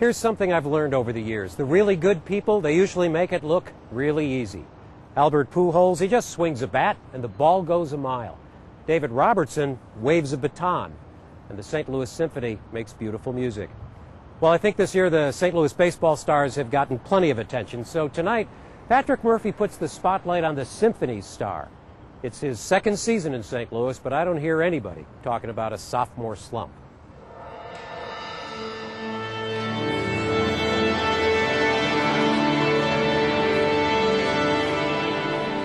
Here's something I've learned over the years. The really good people, they usually make it look really easy. Albert Pujols, he just swings a bat and the ball goes a mile. David Robertson waves a baton, and the St. Louis Symphony makes beautiful music. Well, I think this year the St. Louis baseball stars have gotten plenty of attention, so tonight Patrick Murphy puts the spotlight on the Symphony's star. It's his second season in St. Louis, but I don't hear anybody talking about a sophomore slump.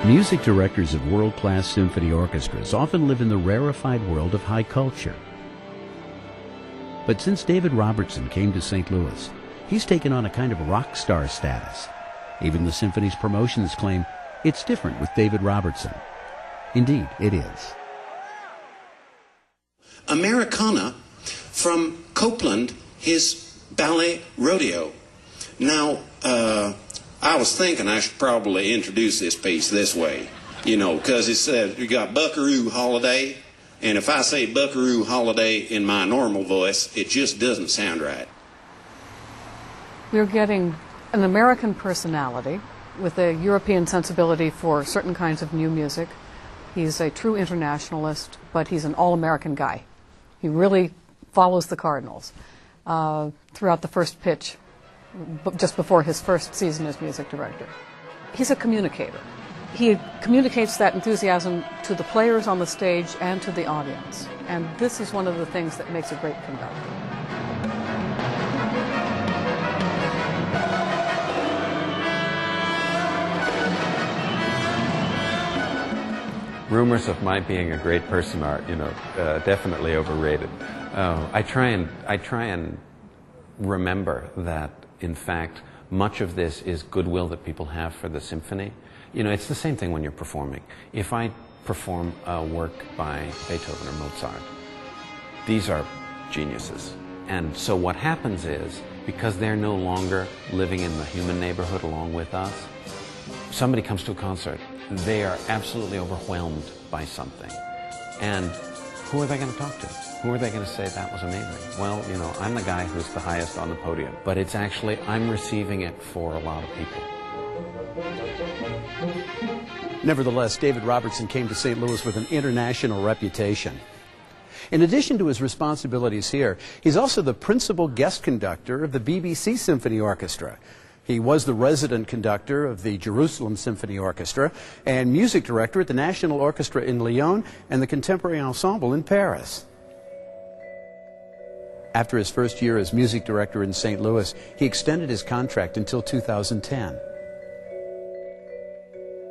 Music directors of world-class symphony orchestras often live in the rarefied world of high culture. But since David Robertson came to St. Louis, he's taken on a kind of rock star status. Even the symphony's promotions claim it's different with David Robertson. Indeed, it is. Americana from Copeland, his ballet rodeo. Now, I was thinking I should probably introduce this piece this way, you know, because it says you got Buckaroo Holiday, and if I say Buckaroo Holiday in my normal voice, it just doesn't sound right. We're getting an American personality with a European sensibility for certain kinds of new music. He's a true internationalist, but he's an all-American guy. He really follows the Cardinals throughout the first pitch, just before his first season as music director. He's a communicator. He communicates that enthusiasm to the players on the stage and to the audience. And this is one of the things that makes a great conductor. Rumors of my being a great person are, definitely overrated. I try and remember that, in fact, much of this is goodwill that people have for the symphony. You know, it's the same thing when you're performing. If I perform a work by Beethoven or Mozart, these are geniuses. And so what happens is, because they're no longer living in the human neighborhood along with us, somebody comes to a concert, they are absolutely overwhelmed by something. And who are they going to talk to? Who are they going to say that was amazing? Well, you know, I'm the guy who's the highest on the podium. But it's actually, I'm receiving it for a lot of people. Nevertheless, David Robertson came to St. Louis with an international reputation. In addition to his responsibilities here, he's also the principal guest conductor of the BBC Symphony Orchestra. He was the resident conductor of the Jerusalem Symphony Orchestra and music director at the National Orchestra in Lyon and the Contemporary Ensemble in Paris. After his first year as music director in St. Louis, he extended his contract until 2010.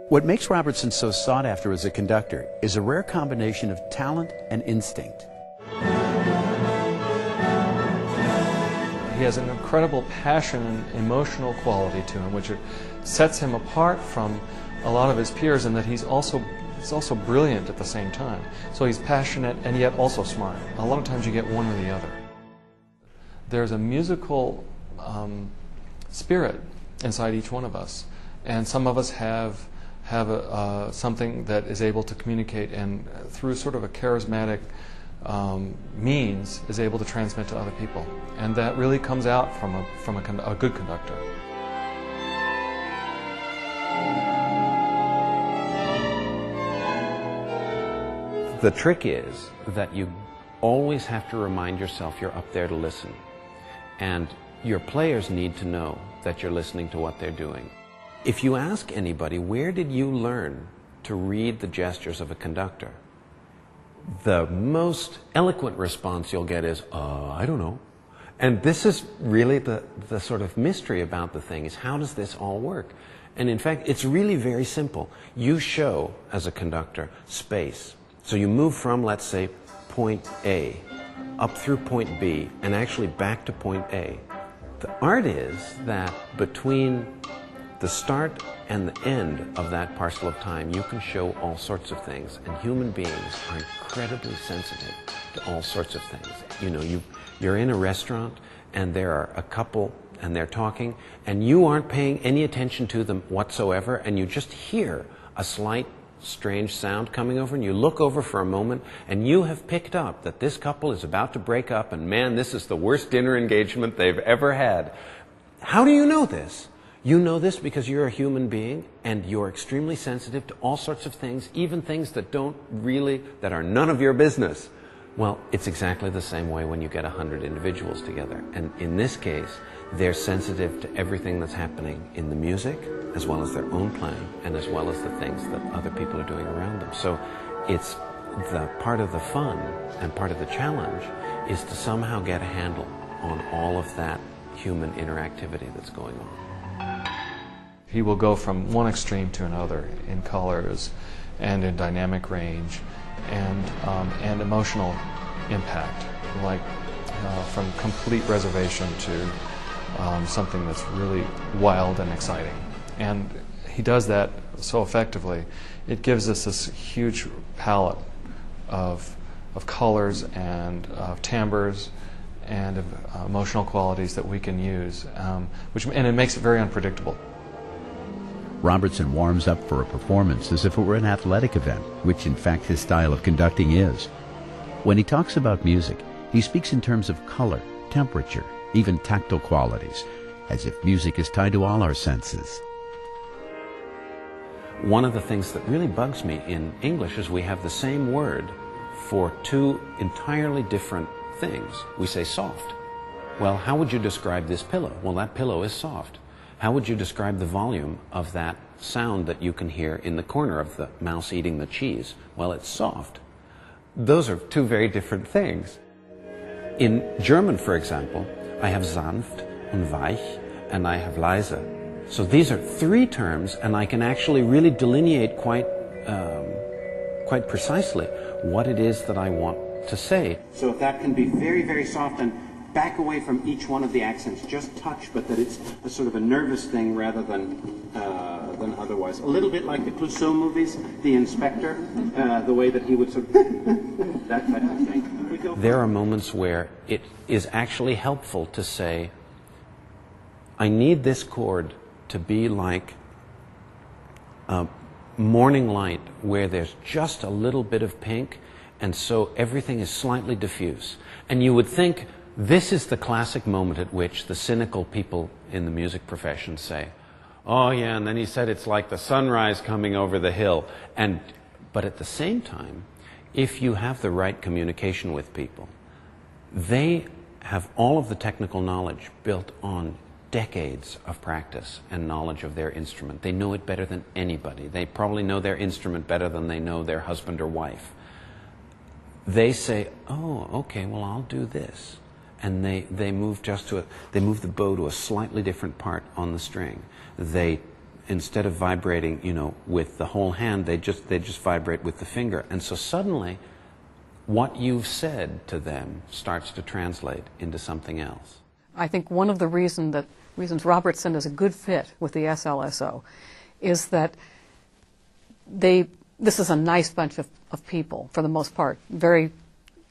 What makes Robertson so sought after as a conductor is a rare combination of talent and instinct. He has an incredible passion and emotional quality to him, which sets him apart from a lot of his peers, in that he's also brilliant at the same time. So he's passionate and yet also smart. A lot of times you get one or the other. There's a musical spirit inside each one of us, and some of us have something that is able to communicate, and through sort of a charismatic means is able to transmit to other people, and that really comes out from a good conductor. The trick is that you always have to remind yourself you're up there to listen, and your players need to know that you're listening to what they're doing. If you ask anybody, where did you learn to read the gestures of a conductor? The most eloquent response you'll get is, I don't know. And this is really the sort of mystery about the thing, is how does this all work? And in fact, it's really very simple. You show, as a conductor, space. So you move from, let's say, point A, up through point B, and actually back to point A. The art is that between the start and the end of that parcel of time, you can show all sorts of things, and human beings are incredibly sensitive to all sorts of things. You know, you're in a restaurant, and there are a couple, and they're talking, and you aren't paying any attention to them whatsoever, and you just hear a slight strange sound coming over, and you look over for a moment, and you have picked up that this couple is about to break up, and man, this is the worst dinner engagement they've ever had. How do you know this? You know this because you're a human being, and you're extremely sensitive to all sorts of things, even things that are none of your business. Well, it's exactly the same way when you get 100 individuals together. And in this case, they're sensitive to everything that's happening in the music, as well as their own playing, and as well as the things that other people are doing around them. So it's the part of the fun and part of the challenge is to somehow get a handle on all of that human interactivity that's going on. He will go from one extreme to another in colors and in dynamic range and emotional impact, like from complete reservation to something that's really wild and exciting. And he does that so effectively. It gives us this huge palette of colors and of timbres and of emotional qualities that we can use, and it makes it very unpredictable. Robertson warms up for a performance as if it were an athletic event, which in fact his style of conducting is. When he talks about music, he speaks in terms of color, temperature, even tactile qualities, as if music is tied to all our senses. One of the things that really bugs me in English is we have the same word for two entirely different things. We say soft. Well, how would you describe this pillow? Well, that pillow is soft. How would you describe the volume of that sound that you can hear in the corner of the mouse eating the cheese? Well, it's soft. Those are two very different things. In German, for example, I have sanft and weich, and I have leise. So these are three terms, and I can actually really delineate quite precisely what it is that I want to say. So if that can be very, very soft and back away from each one of the accents, just touch, but that it's a sort of a nervous thing rather than otherwise. A little bit like the Clouseau movies, The Inspector, the way that he would sort of that type of thing. There are moments where it is actually helpful to say, I need this chord to be like a morning light where there's just a little bit of pink, and so everything is slightly diffuse. And you would think this is the classic moment at which the cynical people in the music profession say, oh yeah, and then he said it's like the sunrise coming over the hill. But at the same time, if you have the right communication with people, they have all of the technical knowledge built on decades of practice and knowledge of their instrument. They know it better than anybody. They probably know their instrument better than they know their husband or wife. They say, oh, okay, well, I'll do this. And they move they move the bow to a slightly different part on the string. They, instead of vibrating, with the whole hand, they just vibrate with the finger. And so suddenly, what you've said to them starts to translate into something else. I think one of the reasons Robertson is a good fit with the SLSO is that this is a nice bunch of people, for the most part, very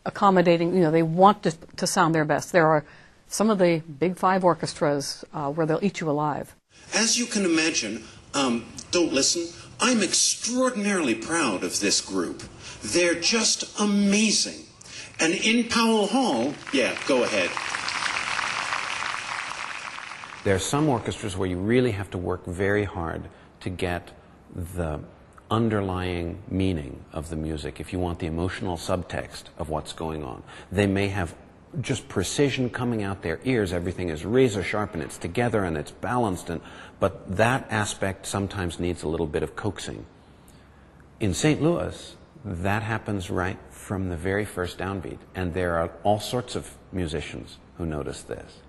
accommodating. They want to sound their best. There are some of the big five orchestras where they'll eat you alive. As you can imagine, don't listen, I'm extraordinarily proud of this group. They're just amazing. And in Powell Hall, yeah, go ahead. There are some orchestras where you really have to work very hard to get the underlying meaning of the music, if you want the emotional subtext of what's going on. They may have just precision coming out their ears. Everything is razor sharp and it's together and it's balanced, but that aspect sometimes needs a little bit of coaxing. In St. Louis, that happens right from the very first downbeat, and there are all sorts of musicians who notice this.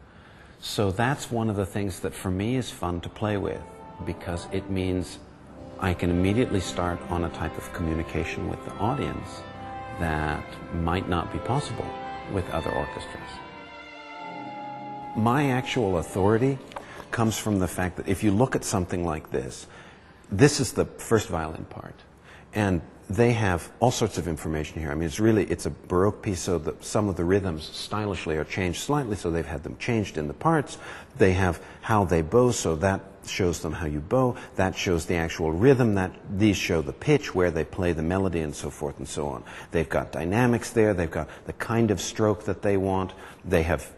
So that's one of the things that for me is fun to play with, because it means I can immediately start on a type of communication with the audience that might not be possible with other orchestras. My actual authority comes from the fact that if you look at something like this is the first violin part. And they have all sorts of information here. I mean, it's a Baroque piece, so that some of the rhythms stylishly are changed slightly, so they've had them changed in the parts. They have how they bow, so that shows them how you bow. That shows the actual rhythm. These show the pitch, where they play the melody, and so forth and so on. They've got dynamics there. They've got the kind of stroke that they want. They have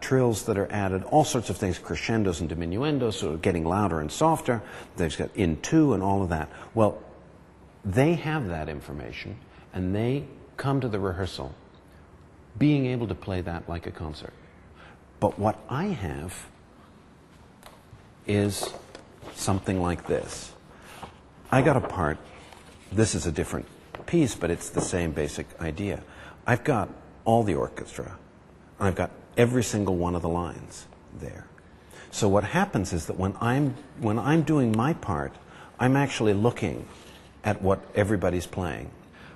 trills that are added, all sorts of things, crescendos and diminuendos, so getting louder and softer. They've got in two and all of that. Well, they have that information, and they come to the rehearsal being able to play that like a concert. But what I have is something like this. I got a part. This is a different piece, but it's the same basic idea. I've got all the orchestra. I've got every single one of the lines there. So what happens is that when I'm doing my part, I'm actually looking at what everybody's playing.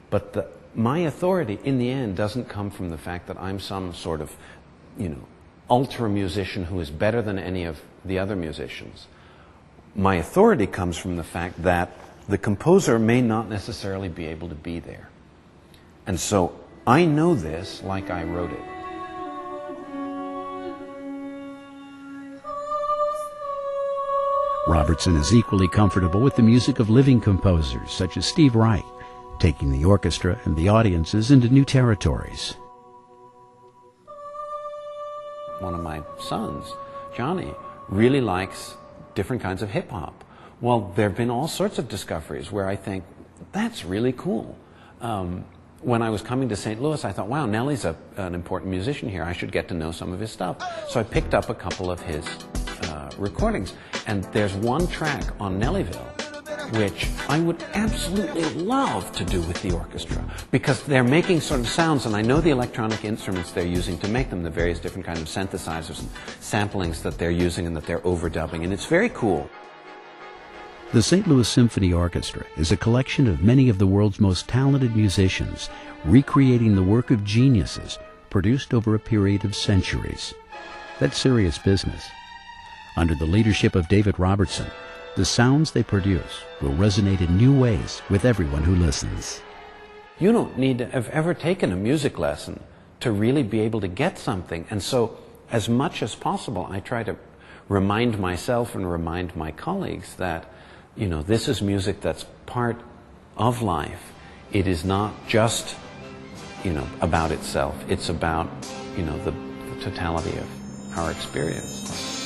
But my authority in the end doesn't come from the fact that I'm some sort of, ultra musician who is better than any of the other musicians. My authority comes from the fact that the composer may not necessarily be able to be there. And so I know this like I wrote it. Robertson is equally comfortable with the music of living composers such as Steve Reich, taking the orchestra and the audiences into new territories. One of my sons, Johnny, really likes different kinds of hip-hop. Well, there have been all sorts of discoveries where I think, that's really cool. When I was coming to St. Louis, I thought, wow, Nelly's an important musician here. I should get to know some of his stuff. So I picked up a couple of his recordings. And there's one track on Nellyville which I would absolutely love to do with the orchestra, because they're making sort of sounds, and I know the electronic instruments they're using to make them, the various different kinds of synthesizers and samplings that they're using and that they're overdubbing, and it's very cool. The St. Louis Symphony Orchestra is a collection of many of the world's most talented musicians, recreating the work of geniuses produced over a period of centuries. That's serious business. Under the leadership of David Robertson, the sounds they produce will resonate in new ways with everyone who listens. You don't need to have ever taken a music lesson to really be able to get something. And so, as much as possible, I try to remind myself and remind my colleagues that, this is music that's part of life. It is not just, about itself. It's about, the totality of our experience.